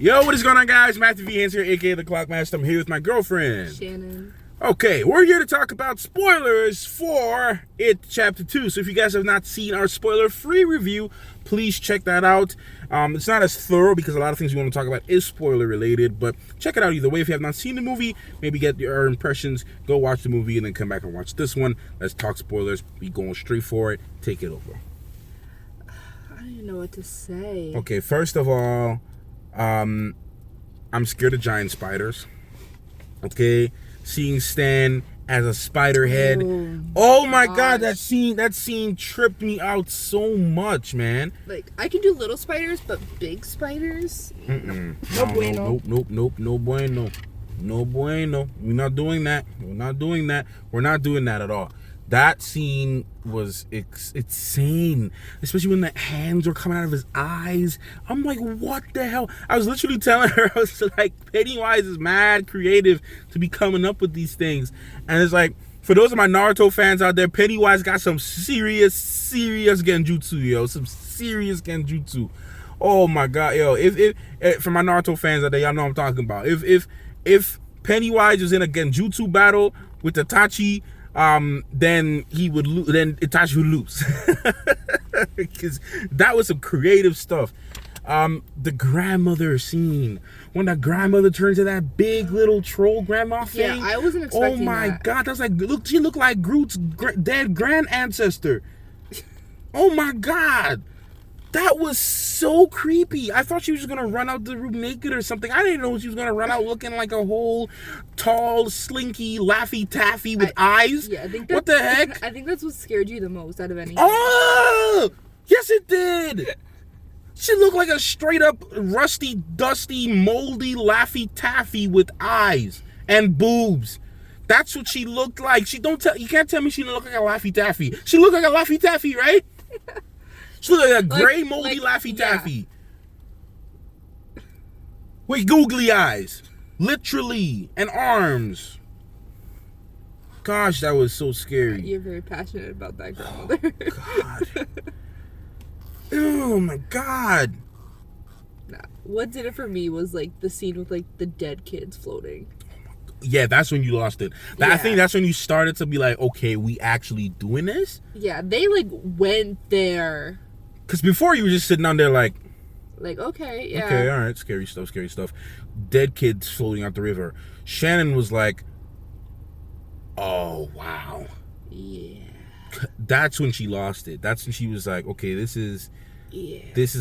Yo, what is going on, guys? Matthew V. Haynes here, aka the Clockmaster. I'm here with my girlfriend, Shannon. Okay, we're here to talk about spoilers for It Chapter 2. So if you guys have not seen our spoiler-free review, please check that out. It's not as thorough because a lot of things we want to talk about is spoiler-related, but check it out either way. If you have not seen the movie, maybe get your impressions, go watch the movie, and then come back and watch this one. Let's talk spoilers. We going straight for it. Take it over. I don't even know what to say. Okay, first of all, I'm scared of giant spiders. Okay, seeing Stan as a spider head. Oh my god, that scene tripped me out so much, man. Like, I can do little spiders, but big spiders? No bueno. Nope, no bueno. No bueno. We're not doing that. We're not doing that at all. That scene was insane, especially when the hands were coming out of his eyes. I'm like, what the hell? I was literally telling her, I was like, Pennywise is mad creative to be coming up with these things. And it's like, for those of my Naruto fans out there, Pennywise got some serious genjutsu, yo. Some serious genjutsu. Oh my god, yo. If for my Naruto fans out there, y'all know what I'm talking about. If Pennywise was in a genjutsu battle with Itachi, then he would then Itachi would lose. Because that was some creative stuff. The grandmother scene, when the grandmother turns into that big little troll grandma thing. Yeah, I wasn't expecting that. Oh my god, that's like, look, she looked like Groot's dead grand ancestor. Oh my god. That was so creepy. I thought she was just gonna run out the room naked or something. I didn't know she was gonna run out looking like a whole tall, slinky, Laffy Taffy with eyes. Yeah, I think what the heck? I think that's what scared you the most out of anything. Oh, yes, it did. She looked like a straight up rusty, dusty, moldy Laffy Taffy with eyes and boobs. That's what she looked like. You can't tell me she didn't look like a Laffy Taffy. She looked like a Laffy Taffy, right? She looked like a gray, moldy Laffy Taffy. With googly eyes. Literally. And arms. Gosh, that was so scary. You're very passionate about that grandmother. God. Oh my god. Nah, what did it for me was like the scene with like the dead kids floating. Yeah, that's when you lost it. I think that's when you started to be like, okay, we actually doing this? Yeah, they like went there. Because before you were just sitting down there like, okay, yeah. Okay, all right, scary stuff. Dead kids floating out the river. Shannon was like, oh, wow. Yeah. That's when she lost it. That's when she was like, okay, this is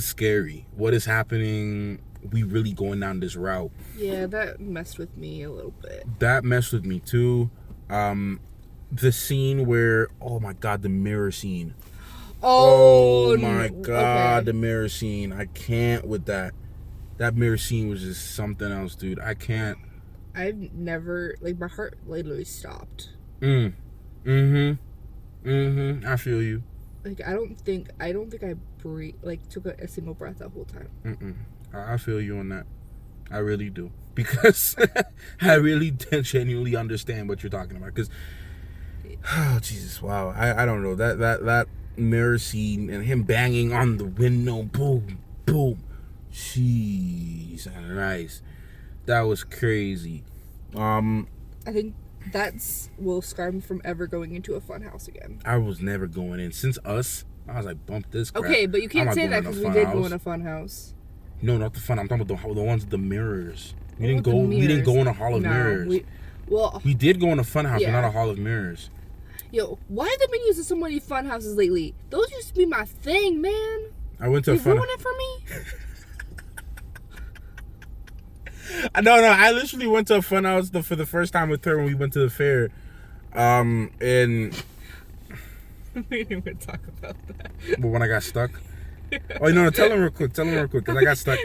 scary. What is happening? We really going down this route. Yeah, that messed with me a little bit. That messed with me too. The scene where, oh my god, the mirror scene. Oh my god, the mirror scene. I can't with that. That mirror scene was just something else, dude. I can't. I've never, like, my heart literally stopped. I feel you. Like, I don't think I took a single breath that whole time. I feel you on that. I really do. Because I really genuinely understand what you're talking about. Because, oh, Jesus, wow. I don't know. That mirror scene and him banging on the window, boom, boom. Jeez, nice. That was crazy. I think will scar me from ever going into a fun house again. I was never going in. Since Us, I was like, bump this crap. Okay, but you can't say that because we did go in a fun house. No, not the fun. I'm talking about the ones with the mirrors. We didn't go in a hall of mirrors. We did go in a fun house, but not a hall of mirrors. Yo, why have they been using so many fun houses lately? Those used to be my thing, man. I went to a fun. You ruined it for me. No, I literally went to a fun house for the first time with her when we went to the fair, and we didn't even talk about that. But when I got stuck. Oh no! Tell him real quick, because I got stuck.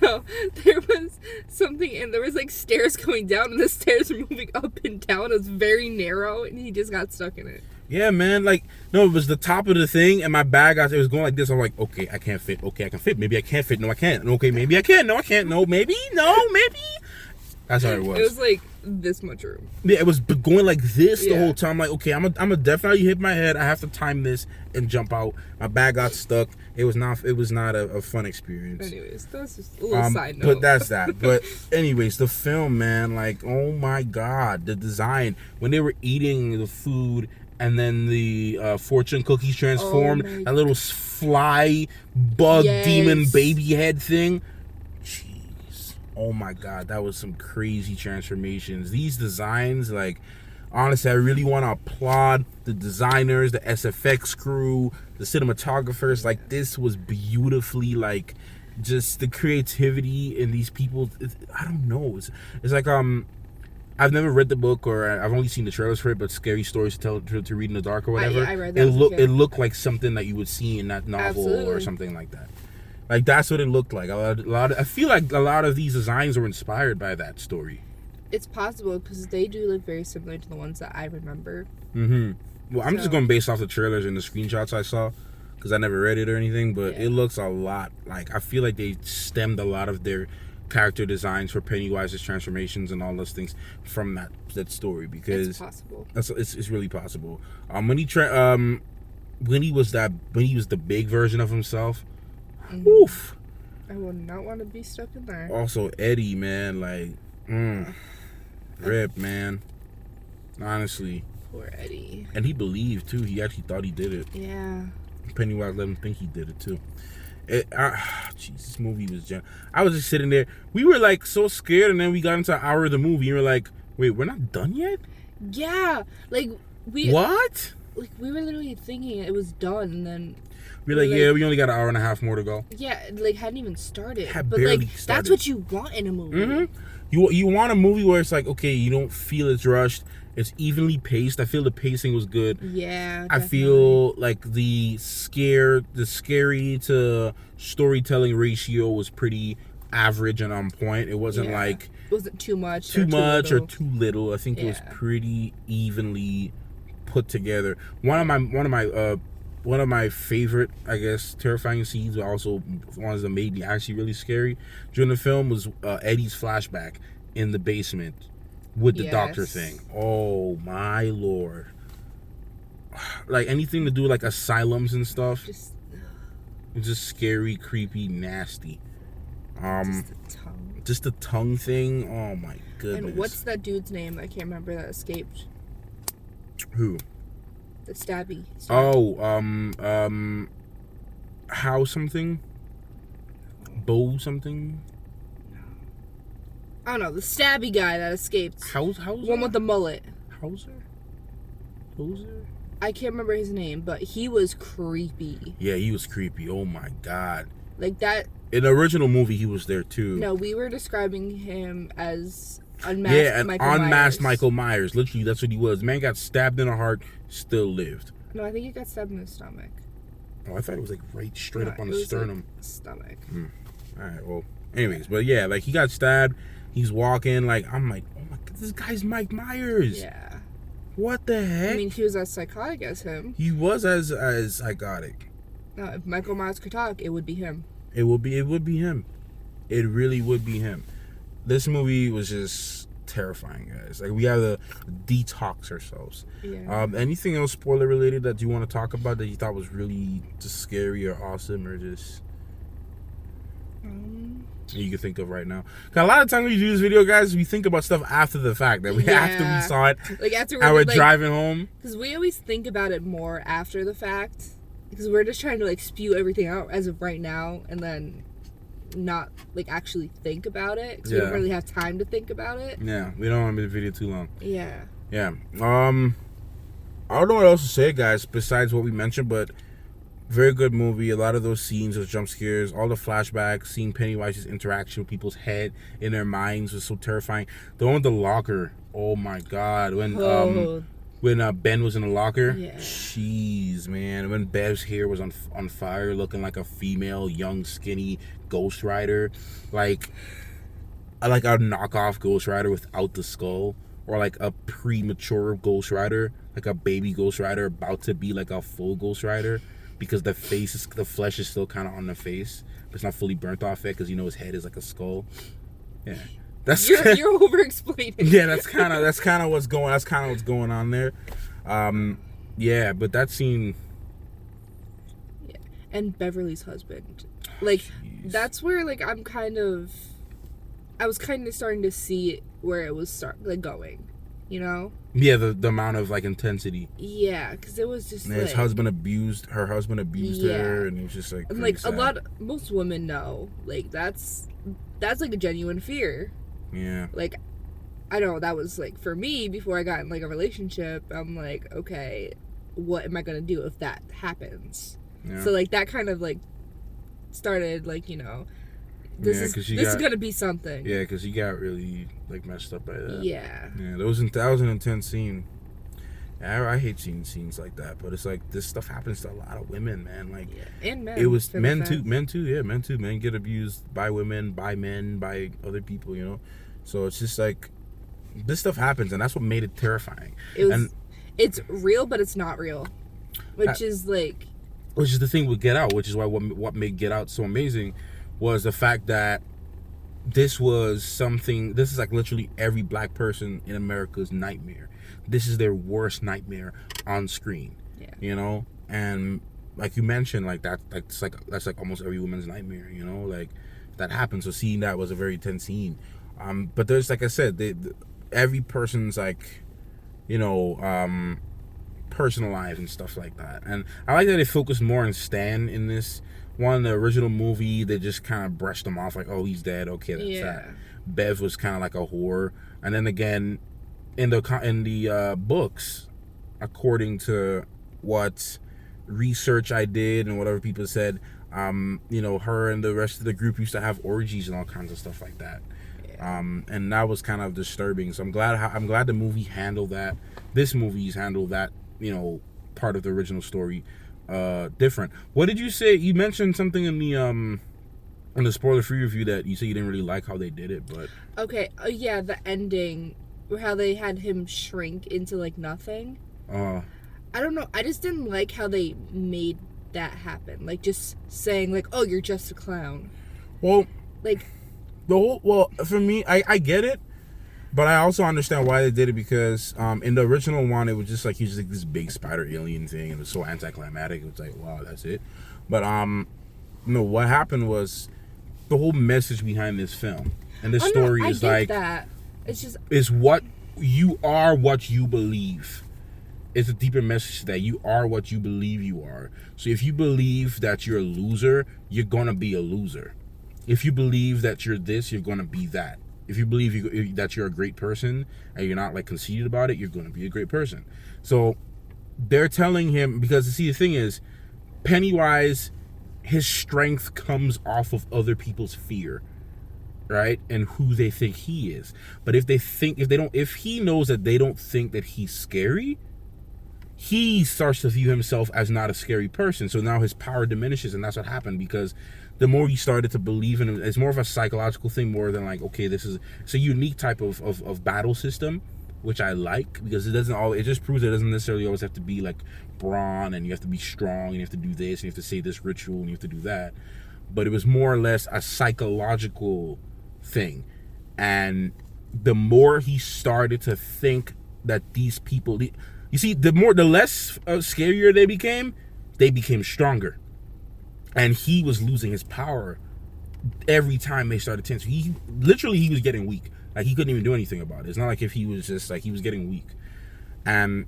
No, there was something, and there was like stairs going down, and the stairs were moving up and down. It was very narrow, and he just got stuck in it. Yeah, man. Like, no, it was the top of the thing, and my bag, it was going like this. I'm like, okay, I can't fit. Okay, I can fit. Maybe I can't fit. No, I can't. Okay, maybe I can. No, I can't. No, maybe. No, maybe. That's how it was. It was like this much room. Yeah, it was going like this the Yeah. whole time. Like, okay, I'm a definitely hit my head. I have to time this and jump out. My bag got stuck. It was not a fun experience. Anyways, that's just a little side note. But that's that. But anyways, the film, man, like, oh my god, the design when they were eating the food and then the fortune cookies transformed, Oh my that little fly bug Yes. demon baby head thing. Jeez, oh my god, that was some crazy transformations. These designs, like, honestly, I really want to applaud the designers, the SFX crew, the cinematographers. Like, this was beautifully, like, just the creativity in these people. I don't know. It's like, I've never read the book, or I've only seen the trailers for it, but Scary Stories to read in the dark or whatever. I read that. It looked like something that you would see in that novel Absolutely. or something like that. Like, that's what it looked like. I feel like a lot of these designs were inspired by that story. It's possible because they do look very similar to the ones that I remember. Mm-hmm. Well, I'm just So- going based off the trailers and the screenshots I saw, because I never read it or anything, but Yeah. it looks a lot like, I feel like they stemmed a lot of their character designs for Pennywise's transformations and all those things from that story, It's because possible. it's really possible. When he was the big version of himself, Mhm. oof. I would not want to be stuck in there. Also Eddie, man, like, rip, man, honestly. Poor Eddie. And he believed too. He actually thought he did it. Yeah. Pennywise let him think he did it too. Jeez, this movie was I was just sitting there. We were like so scared, and then we got into an hour of the movie, and we're like, wait, we're not done yet? Yeah. Like we What? like we were literally thinking it was done, and then We're like, Like- yeah, we only got an hour and a half more to go. yeah, like hadn't even started. Had But barely like that's started. what you want in a movie. Mm-hmm. You want a movie where it's like, okay, you don't feel it's rushed. It's evenly paced. I feel the pacing was good. Yeah. I feel like the scary to storytelling ratio was pretty average and on point. It wasn't Yeah. like it wasn't too much. too much or little. too little. I think it was Yeah. pretty evenly put together. One of my favorite, I guess, terrifying scenes, but also ones that made me actually really scary during the film was Eddie's flashback in the basement with the doctor Yes. thing. Oh my lord! Like anything to do with, like, asylums and stuff. It's just scary, creepy, nasty. Just the tongue. Just the tongue thing. Oh my goodness. And what's that dude's name? I can't remember that escaped. Who? The stabby. Oh, how something? Bo something? I don't know. The stabby guy that escaped. How's One with the mullet. Hauser? Hoser? I can't remember his name, but he was creepy. Yeah, he was creepy. Oh my god. Like that. In the original movie, he was there too. No, we were describing him as unmasked. Yeah, an Michael unmasked Myers. Michael Myers. Literally, that's what he was. Man got stabbed in the heart, still lived. No, I think he got stabbed in the stomach. Oh, I thought it was like right straight No, up on it the was, like, sternum. stomach. All right, well, anyways, but yeah, like he got stabbed. He's walking. Like, I'm like, oh my god, this guy's Mike Myers. Yeah. What the heck? I mean, he was as psychotic as him. He was as psychotic. No, if Michael Myers could talk, it would be him. It would be him. It really would be him. This movie was just terrifying, guys. Like, we have to detox ourselves. Yeah. Anything else spoiler related that you want to talk about that you thought was really just scary or awesome or just you can think of right now? 'Cause a lot of times when we do this video, guys, we think about stuff after the fact. That we after we saw it, Like after and we're like, driving home. Because we always think about it more after the fact. Because we're just trying to like spew everything out as of right now, and then not like actually think about it. Because we don't Yeah. really have time to think about it. Yeah, we don't want to make the video too long. Yeah. Yeah. I don't know what else to say, guys, besides what we mentioned, but very good movie. A lot of those scenes, those jump scares, all the flashbacks, seeing Pennywise's interaction with people's head in their minds was so terrifying. The one with the locker, oh my god. When Ben was in the locker, Yeah. jeez, man. When Bev's hair was on fire, looking like a female, young, skinny Ghost Rider, like a knockoff Ghost Rider without the skull, or like a premature Ghost Rider, like a baby Ghost Rider about to be like a full Ghost Rider, because the flesh is still kind of on the face, but it's not fully burnt off yet, because his head is like a skull. Yeah. That's you're over explaining. Yeah, that's kind of what's going on there. Yeah, but that scene. Yeah. And Beverly's husband, like, Jeez. that's where like I was kind of starting to see where it was going, you know? Yeah, the amount of like intensity. Yeah, because it was just And like, her husband abused her, and it was just like and like sad. most women know, like that's like a genuine fear. Yeah. Like, I know that was like for me before I got in like a relationship. I'm like, okay, what am I gonna do if that happens? Yeah. So like that kind of like started like, you know, this is gonna be something. Yeah, because he got really like messed up by that. Yeah. Yeah, that was an intense scene. I hate seeing scenes like that, but it's like this stuff happens to a lot of women, man. Like, yeah. And men. It was men too. Yeah, men too. Men get abused by women, by men, by other people. You know, so it's just like this stuff happens, and that's what made it terrifying. It's real, but it's not real, which is the thing with Get Out, which is why what made Get Out so amazing was the fact that this is like literally every black person in America's nightmare. This is their worst nightmare on screen. Yeah. You know, and like you mentioned, like that's like almost every woman's nightmare. You know, like that happens. So seeing that was a very tense scene. But there's, like I said, every person's like, you know, personal lives and stuff like that. And I like that they focused more on Stan in this one. The original movie, they just kind of brushed him off like, oh, he's dead. Okay, that's that. Bev was kind of like a whore. And then again, in the books, according to what research I did and whatever people said, you know, her and the rest of the group used to have orgies and all kinds of stuff like that. And that was kind of disturbing. So I'm glad the movie handled that. This movie's handled that, you know, part of the original story different. What did you say? You mentioned something in the spoiler-free review that you said you didn't really like how they did it, but okay. Yeah, the ending, how they had him shrink into like nothing. I don't know. I just didn't like how they made that happen. Like just saying like, "Oh, you're just a clown." Well, like for me, I get it, but I also understand why they did it because in the original one, it was just like he was like this big spider alien thing, and it was so anticlimactic. It was like, wow, that's it. But no, what happened was the whole message behind this film and this story is like that. It's just is what you are, what you believe. It's a deeper message that you are what you believe you are. So if you believe that you're a loser, you're gonna be a loser. If you believe that you're this, you're gonna be that. If you believe that you're a great person and you're not like conceited about it, you're gonna be a great person. So they're telling him, because see, the thing is, Pennywise, his strength comes off of other people's fear, right? And who they think he is. But if he knows that they don't think that he's scary, he starts to view himself as not a scary person. So now his power diminishes, and that's what happened, because the more he started to believe in him, it's more of a psychological thing more than like, okay, it's a unique type of battle system, which I like, because it just proves it doesn't necessarily always have to be like brawn and you have to be strong and you have to do this and you have to say this ritual and you have to do that. But it was more or less a psychological thing. And the more he started to think that these people, you see, the less scarier they became stronger. And he was losing his power every time they started tense. He was getting weak. Like, he couldn't even do anything about it. It's not like if he was just like, he was getting weak. And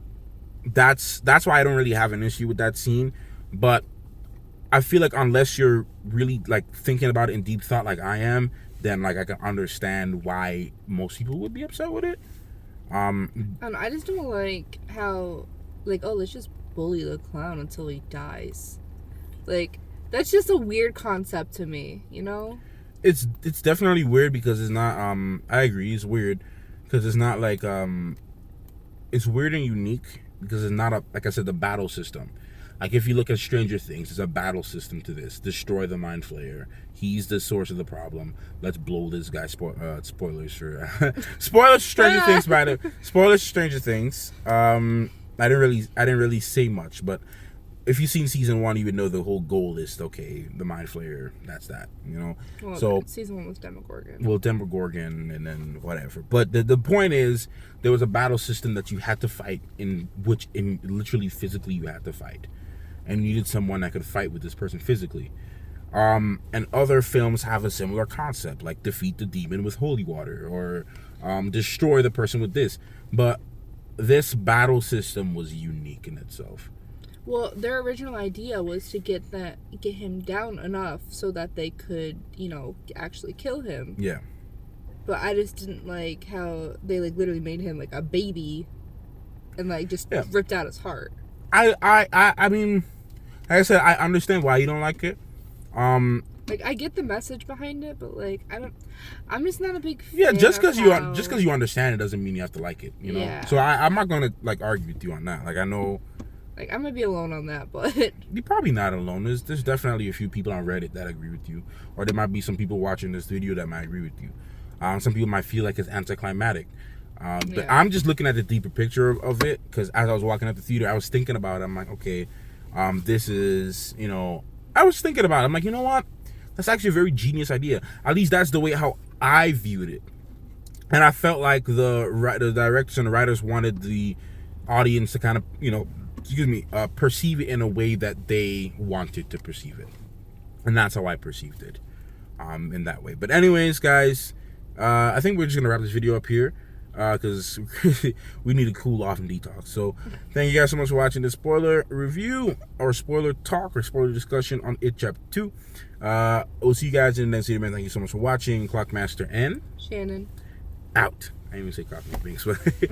that's why I don't really have an issue with that scene. But I feel like unless you're really like thinking about it in deep thought like I am, then like I can understand why most people would be upset with it. I just don't like how, like, oh, let's just bully the clown until he dies. Like, that's just a weird concept to me, you know? It's definitely weird because it's not, I agree, it's weird because it's not like, it's weird and unique because it's not like I said, the battle system. Like, if you look at Stranger Things, there's a battle system to this. Destroy the Mind Flayer. He's the source of the problem. Let's blow this guy. Spoilers for spoilers for Stranger Things, by the spoilers for Stranger Things. I didn't really say much, but if you've seen season 1, you would know the whole goal is okay. The Mind Flayer, that's that. You know. Well, so season 1 was Demogorgon. Well, Demogorgon, and then whatever. But the point is, there was a battle system that you had to fight in literally physically you had to fight, and you needed someone that could fight with this person physically. And other films have a similar concept, like defeat the demon with holy water, or destroy the person with this. But this battle system was unique in itself. Well, their original idea was to get him down enough so that they could, actually kill him. Yeah. But I just didn't like how they literally made him like a baby, and just ripped out his heart. I mean, like I said, I understand why you don't like it. I get the message behind it, but I'm just not a big fan. Yeah, just because you understand it doesn't mean you have to like it, you know. Yeah. So I'm not gonna argue with you on that. I know. I might be alone on that, but you're probably not alone. There's definitely a few people on Reddit that agree with you, or there might be some people watching this video that might agree with you. Some people might feel like it's anticlimactic. But I'm just looking at the deeper picture of it, because as I was walking out the theater, I was thinking about it. I'm like, okay, this is, I was thinking about it. I'm like, you know what? That's actually a very genius idea. At least that's the way how I viewed it. And I felt like the directors and the writers wanted the audience to kind of, perceive it in a way that they wanted to perceive it. And that's how I perceived it, in that way. But anyways, guys, I think we're just going to wrap this video up here, because we need to cool off and detox. So thank you guys so much for watching this spoiler review, or spoiler talk, or spoiler discussion on It Chapter 2. We'll see you guys in the next video, man. Thank you so much for watching. Clockmaster and Shannon out. I didn't even say Clockmaster, but